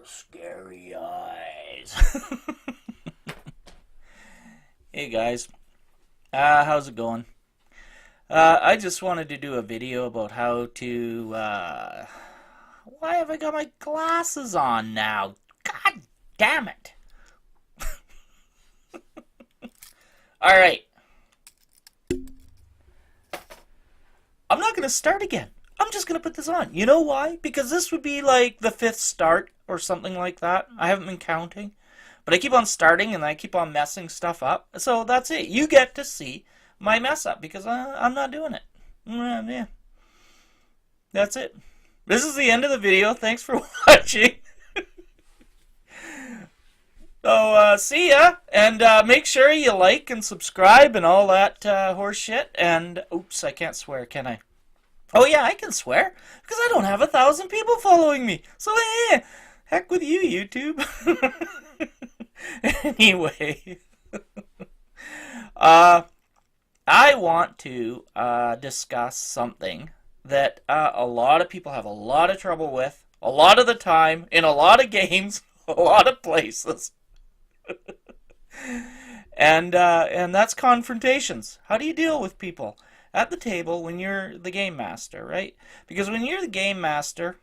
Scary eyes. Hey guys, how's it going? I just wanted to do a video about how to. Why have I got my glasses on now? God damn it! Alright, I'm not gonna start again. I'm just gonna put this on. You know why? Because this would be like the fifth start or something like that. I haven't been counting. But I keep on starting and I keep on messing stuff up. So that's it. You get to see my mess up because I'm not doing it. Yeah, that's it. This is the end of the video. Thanks for watching. So see ya, and make sure you like and subscribe and all that horse shit. And oops, I can't swear, can I? Oh yeah, I can swear because I don't have 1,000 people following me. So heck with you, YouTube. Anyway, uh, I want to discuss something that a lot of people have a lot of trouble with, a lot of the time, in a lot of games, a lot of places, and that's confrontations. How do you deal with people at the table when you're the game master, right? Because when you're the game master,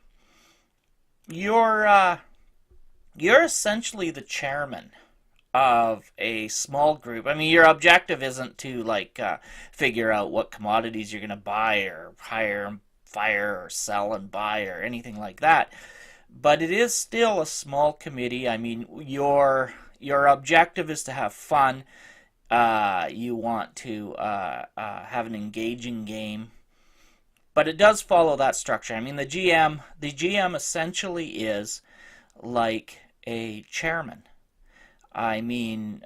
you're you're essentially the chairman of a small group. I mean, your objective isn't to figure out what commodities you're going to buy or hire, fire, or sell and buy or anything like that. But it is still a small committee. I mean, your objective is to have fun. You want to have an engaging game, but it does follow that structure. I mean, the GM essentially is like a chairman. I mean,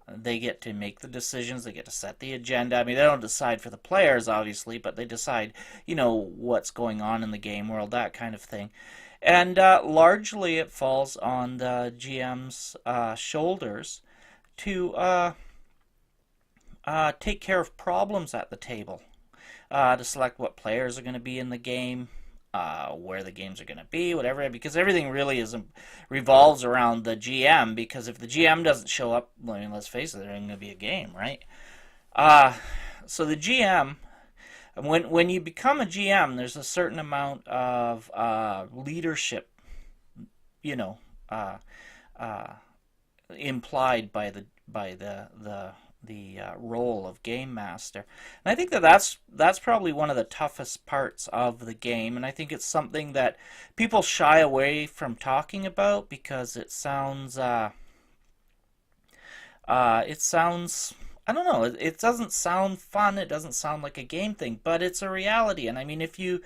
they get to make the decisions, they get to set the agenda. I mean, they don't decide for the players, obviously, but they decide, what's going on in the game world, that kind of thing. And largely it falls on the GM's shoulders to take care of problems at the table, to select what players are going to be in the game, where the games are going to be, whatever, because everything really revolves around the GM, because if the GM doesn't show up, I mean, let's face it, there ain't going to be a game, right? So the GM, when you become a GM, there's a certain amount of leadership, you know, uh, uh, implied by the role of game master, and I think that's probably one of the toughest parts of the game, and I think it's something that people shy away from talking about because it sounds, I don't know, it doesn't sound fun, it doesn't sound like a game thing, but it's a reality, and I mean if you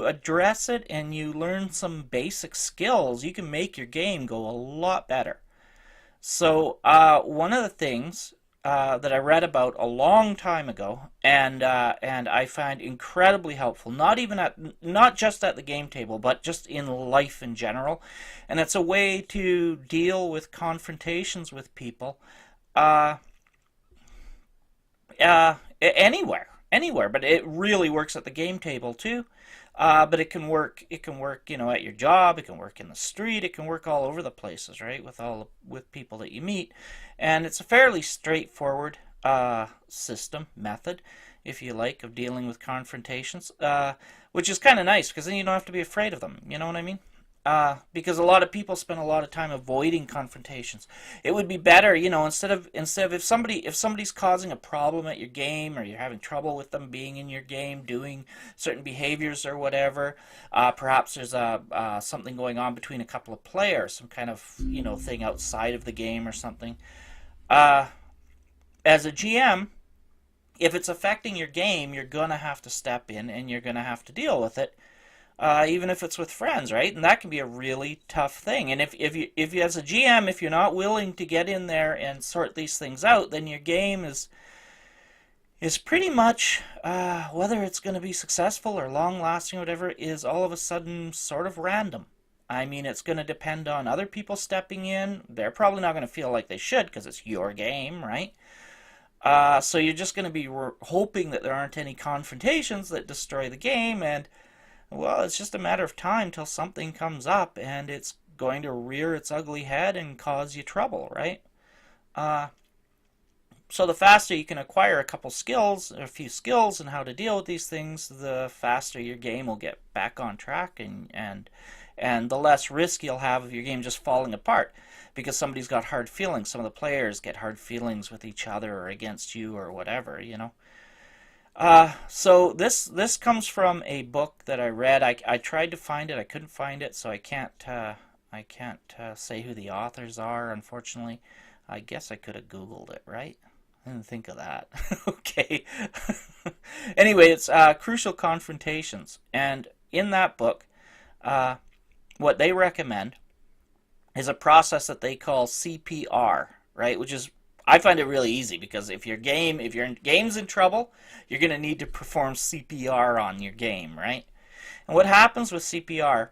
address it and you learn some basic skills, you can make your game go a lot better. So one of the things that I read about a long time ago, and I find incredibly helpful, not just at the game table, but just in life in general, and it's a way to deal with confrontations with people, uh, anywhere, but it really works at the game table too. But it can work, at your job, it can work in the street, it can work all over the places, right? With people that you meet, and it's a fairly straightforward system method, if you like, of dealing with confrontations, which is kind of nice because then you don't have to be afraid of them. You know what I mean? Because a lot of people spend a lot of time avoiding confrontations. It would be better, instead of if somebody's causing a problem at your game or you're having trouble with them being in your game, doing certain behaviors or whatever. Perhaps there's something going on between a couple of players, some kind of thing outside of the game or something. Uh, as a GM, if it's affecting your game, you're gonna have to step in and you're gonna have to deal with it, even if it's with friends, right? And that can be a really tough thing. And if you as a GM, if you're not willing to get in there and sort these things out, then your game is pretty much, whether it's going to be successful or long lasting or whatever, is all of a sudden sort of random. I mean, it's going to depend on other people stepping in. They're probably not going to feel like they should because it's your game, right? So you're just going to be hoping that there aren't any confrontations that destroy the game, and Well, it's just a matter of time till something comes up and it's going to rear its ugly head and cause you trouble, right? Uh, so the faster you can acquire a couple skills, a few skills, and how to deal with these things, the faster your game will get back on track, and the less risk you'll have of your game just falling apart because somebody's got hard feelings. Some of the players get hard feelings with each other or against you or whatever, you know. So this comes from a book that I read. I tried to find it, I couldn't find it, so I can't say who the authors are, unfortunately. I guess I could have Googled it, right? I didn't think of that. Okay. Anyway, it's Crucial Confrontations, and in that book, uh, what they recommend is a process that they call CPR, right? Which is, I find it really easy because if your game's in trouble, you're going to need to perform CPR on your game, right? And what happens with CPR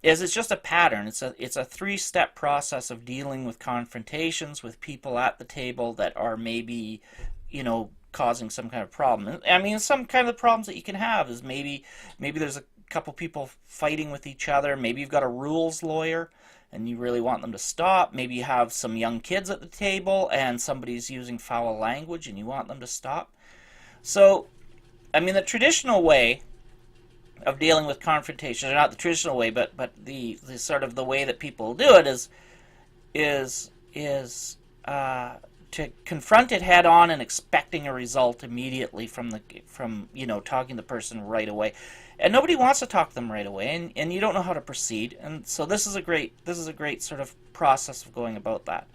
is it's just a pattern. It's a three-step process of dealing with confrontations with people at the table that are maybe, causing some kind of problem. I mean, some kind of problems that you can have is maybe there's a couple people fighting with each other. Maybe you've got a rules lawyer and you really want them to stop. Maybe you have some young kids at the table and somebody's using foul language and you want them to stop. So, I mean, the traditional way of dealing with confrontation, or not the traditional way, but the sort of the way that people do it is to confront it head on and expecting a result immediately from talking to the person right away. And nobody wants to talk to them right away, and you don't know how to proceed. And so this is a great sort of process of going about that.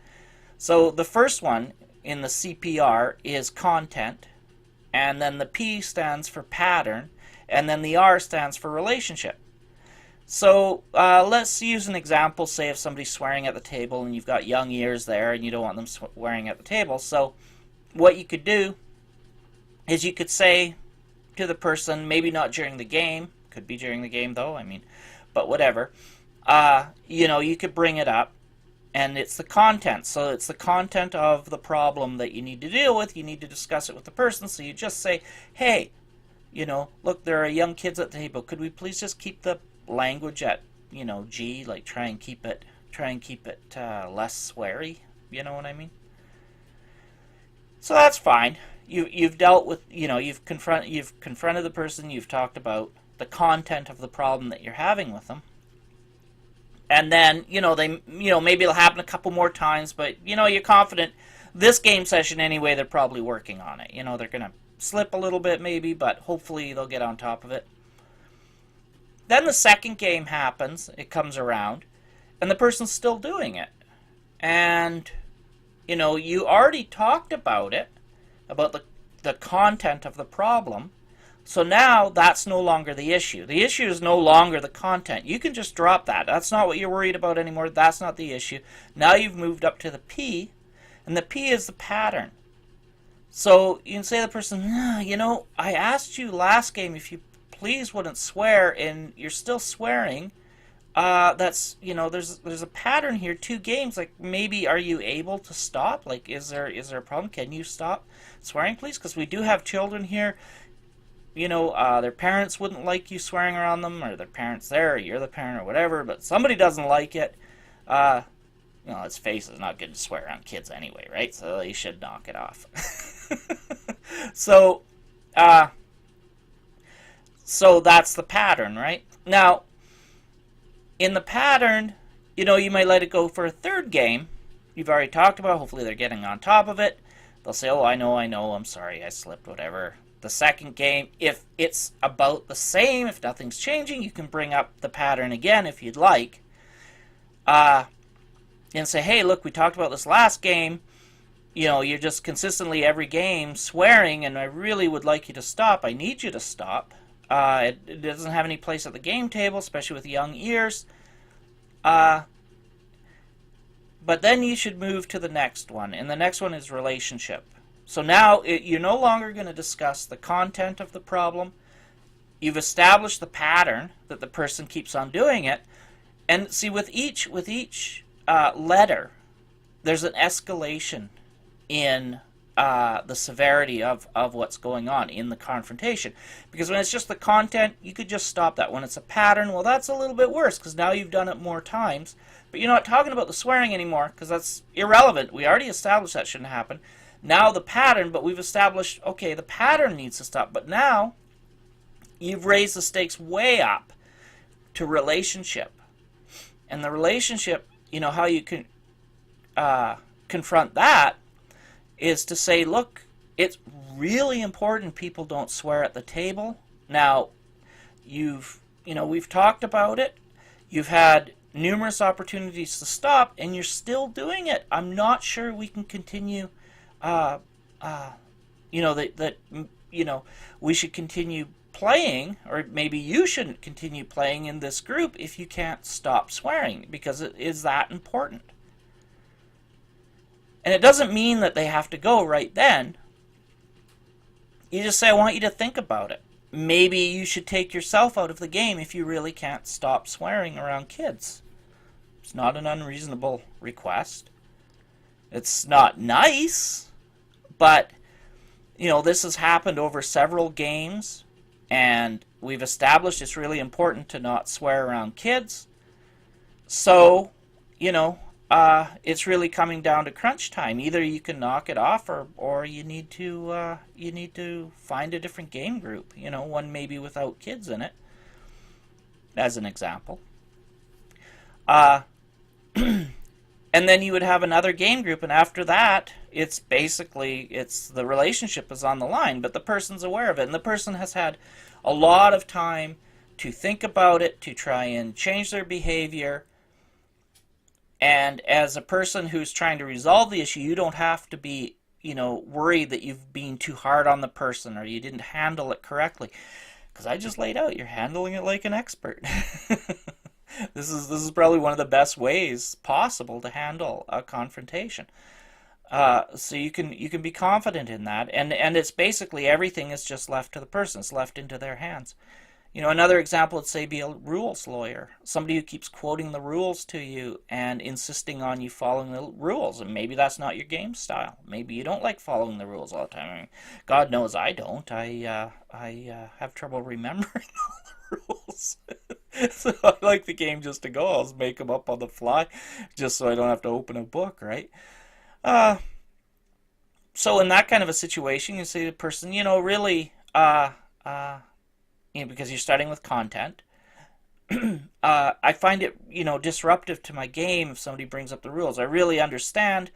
So the first one in the CPR is content, and then the P stands for pattern, and then the R stands for relationship. So let's use an example, say if somebody's swearing at the table and you've got young ears there and you don't want them swearing at the table. So what you could do is you could say to the person, maybe not during the game, could be during the game though, but whatever, you could bring it up, and it's the content. So it's the content of the problem that you need to deal with. You need to discuss it with the person. So you just say, hey, look, there are young kids at the table. Could we please just keep the language at, G, like try and keep it less sweary, you know what I mean? So that's fine. You've dealt with, you've confronted the person, you've talked about the content of the problem that you're having with them. And then, maybe it'll happen a couple more times, but, you're confident this game session anyway, they're probably working on it. They're going to slip a little bit maybe, but hopefully they'll get on top of it. Then the second game happens, it comes around, and the person's still doing it. And, you already talked about it, about the content of the problem. So now that's no longer the issue. The issue is no longer the content. You can just drop that. That's not what you're worried about anymore. That's not the issue. Now you've moved up to the P, and the P is the pattern. So you can say to the person, I asked you last game if you please wouldn't swear, and you're still swearing. That's, there's a pattern here. 2 games, like, maybe are you able to stop? Like, is there a problem? Can you stop swearing, please? Because we do have children here. Their parents wouldn't like you swearing around them, or their parents there, or you're the parent, or whatever, but somebody doesn't like it. Let's face it, it's not good to swear around kids anyway, right? So you should knock it off. So that's the pattern, right? Now, in the pattern, you might let it go for a third game. You've already talked about it. Hopefully they're getting on top of it. They'll say, oh, I know, I'm sorry, I slipped, whatever. The second game, if it's about the same, if nothing's changing, you can bring up the pattern again if you'd like. And say, hey, look, we talked about this last game. You're just consistently every game swearing, and I really would like you to stop. I need you to stop. It doesn't have any place at the game table, especially with young ears. But then you should move to the next one, and the next one is relationship. So now you're no longer going to discuss the content of the problem. You've established the pattern that the person keeps on doing it, and see, with each letter, there's an escalation in the severity of what's going on in the confrontation. Because when it's just the content, you could just stop that. When it's a pattern, well, that's a little bit worse because now you've done it more times. But you're not talking about the swearing anymore because that's irrelevant. We already established that shouldn't happen. Now the pattern, but we've established, okay, the pattern needs to stop. But now you've raised the stakes way up to relationship. And the relationship, how you can confront that is to say, look, it's really important people don't swear at the table. Now, we've talked about it. You've had numerous opportunities to stop, and you're still doing it. I'm not sure we can continue, we should continue playing, or maybe you shouldn't continue playing in this group if you can't stop swearing, because it is that important. And it doesn't mean that they have to go right then. You just say, I want you to think about it. Maybe you should take yourself out of the game if you really can't stop swearing around kids. It's not an unreasonable request. It's not nice, but, this has happened over several games, and we've established it's really important to not swear around kids. So, it's really coming down to crunch time. Either you can knock it off, or you need to find a different game group. One maybe without kids in it, as an example. And then you would have another game group, and after that, it's the relationship is on the line, but the person's aware of it, and the person has had a lot of time to think about it, to try and change their behavior. And as a person who's trying to resolve the issue, you don't have to be, worried that you've been too hard on the person or you didn't handle it correctly. Because I just laid out, you're handling it like an expert. This is probably one of the best ways possible to handle a confrontation. So you can be confident in that, and it's basically everything is just left to the person. It's left into their hands. Another example would say be a rules lawyer, somebody who keeps quoting the rules to you and insisting on you following the rules, and maybe that's not your game style. Maybe you don't like following the rules all the time. I mean, God knows I don't. I have trouble remembering all the rules. So I like the game just to go. I'll just make them up on the fly, just so I don't have to open a book, right? So in that kind of a situation, you say to the person, really, because you're starting with content, I find it, disruptive to my game if somebody brings up the rules. I really understand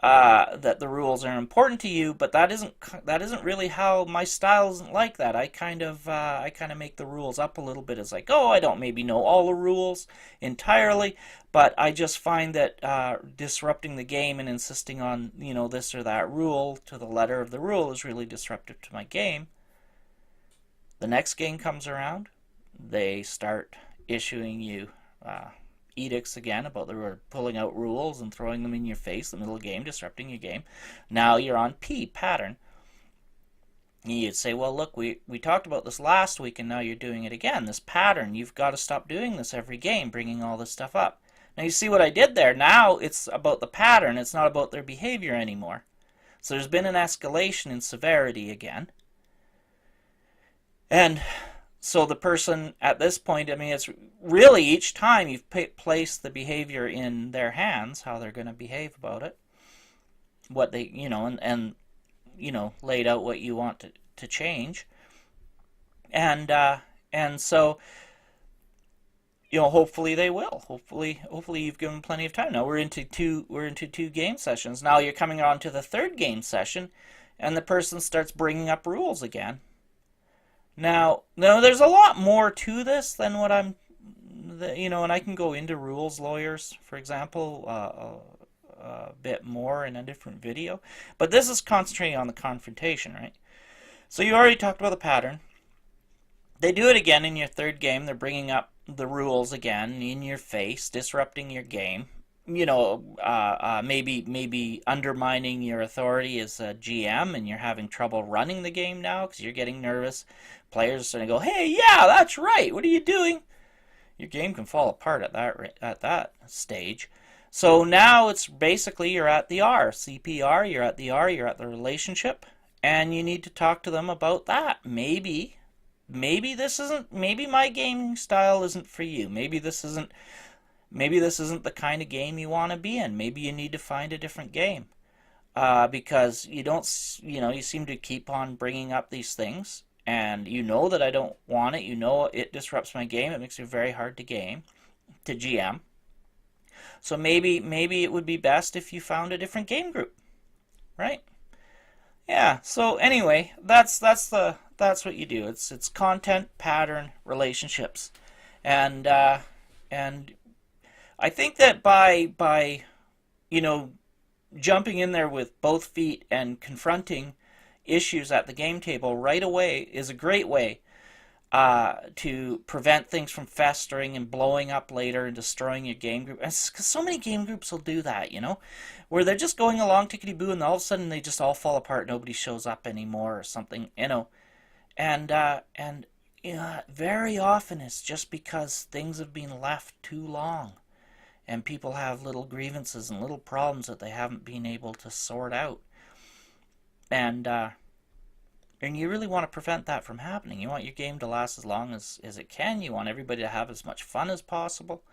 that the rules are important to you, but that isn't really how my style isn't like that. I kind of make the rules up a little bit as I go. I don't maybe know all the rules entirely, but I just find that disrupting the game and insisting on this or that rule to the letter of the rule is really disruptive to my game. The next game comes around, they start issuing you edicts again about pulling out rules and throwing them in your face in the middle of the game, disrupting your game. Now you're on P, pattern. And you'd say, well, look, we talked about this last week and now you're doing it again. This pattern, you've got to stop doing this every game, bringing all this stuff up. Now you see what I did there? Now it's about the pattern, it's not about their behavior anymore. So there's been an escalation in severity again. And so the person at this point, it's really each time you've placed the behavior in their hands, how they're going to behave about it, what they, and laid out what you want to change. And so, hopefully they will. Hopefully you've given them plenty of time. Now we're into two game sessions. Now you're coming on to the third game session, and the person starts bringing up rules again. Now, there's a lot more to this than what and I can go into rules lawyers, for example, a bit more in a different video. But this is concentrating on the confrontation, right? So you already talked about the pattern. They do it again in your third game. They're bringing up the rules again in your face, disrupting your game. Maybe undermining your authority as a GM, and you're having trouble running the game now because you're getting nervous. Players are starting to go, "Hey, yeah, that's right. What are you doing?" Your game can fall apart at that stage. So now it's basically you're at the R, CPR, you're at the R, you're at the relationship, and you need to talk to them about that. Maybe my gaming style isn't for you. Maybe this isn't the kind of game you want to be in. Maybe you need to find a different game. Because you don't, you seem to keep on bringing up these things, and you know that I don't want it. You know it disrupts my game. It makes it very hard to GM. So maybe it would be best if you found a different game group, right? Yeah. So anyway, that's what you do. It's content, pattern, relationships, and and I think that by you know jumping in there with both feet and confronting issues at the game table right away is a great way to prevent things from festering and blowing up later and destroying your game group. Because so many game groups will do that, where they're just going along tickety boo, and all of a sudden they just all fall apart. Nobody shows up anymore or something. And very often it's just because things have been left too long, and people have little grievances and little problems that they haven't been able to sort out. And you really want to prevent that from happening. You want your game to last as long as it can. You want everybody to have as much fun as possible.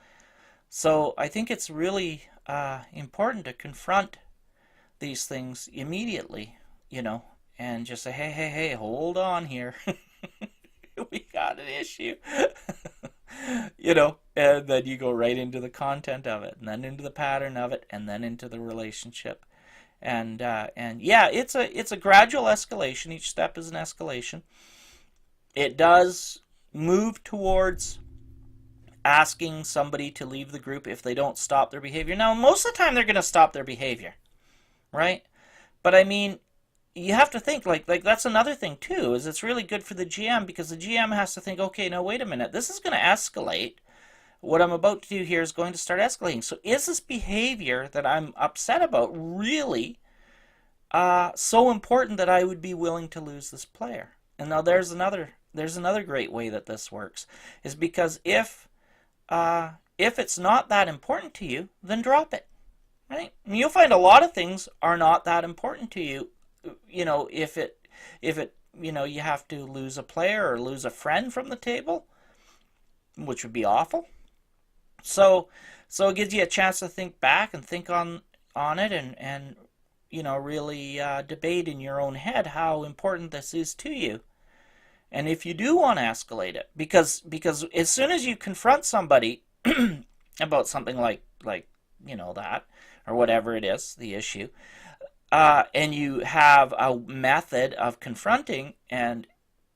So I think it's really important to confront these things immediately, and just say, hey, hold on here. We got an issue. And then you go right into the content of it, and then into the pattern of it, and then into the relationship. And yeah, it's a gradual escalation. Each step is an escalation. It does move towards asking somebody to leave the group if they don't stop their behavior. Now, most of the time they're going to stop their behavior, right? But I mean, you have to think like that's another thing too. Is it's really good for the GM, because the GM has to think, okay, now wait a minute, this is going to escalate. What I'm about to do here is going to start escalating. So is this behavior that I'm upset about really so important that I would be willing to lose this player? And now there's another great way that this works, is because if it's not that important to you, then drop it, right? And you'll find a lot of things are not that important to you. If you have to lose a player or lose a friend from the table, which would be awful. So it gives you a chance to think back and think on it, and really debate in your own head how important this is to you. And if you do want to escalate it, because as soon as you confront somebody about something like that, or whatever it is, the issue, and you have a method of confronting, and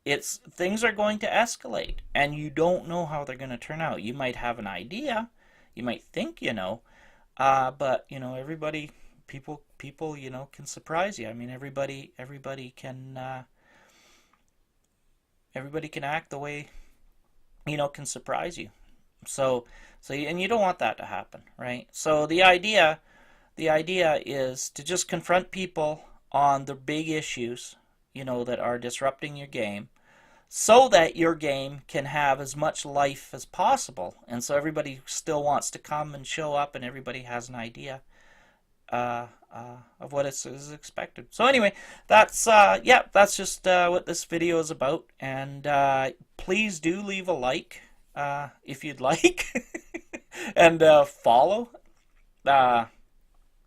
things are going to escalate, and you don't know how they're going to turn out. You might have an idea, you might think but people can surprise you. I mean, everybody can act the way can surprise you. So and you don't want that to happen, right? So the idea is to just confront people on the big issues that are disrupting your game, so that your game can have as much life as possible, and so everybody still wants to come and show up, and everybody has an idea of what is expected. So anyway, that's just what this video is about, and please do leave a like if you'd like, and follow.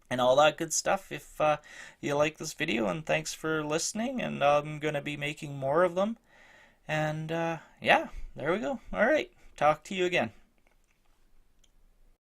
And all that good stuff if you like this video, and thanks for listening, and I'm going to be making more of them. And yeah, there we go. All right, talk to you again.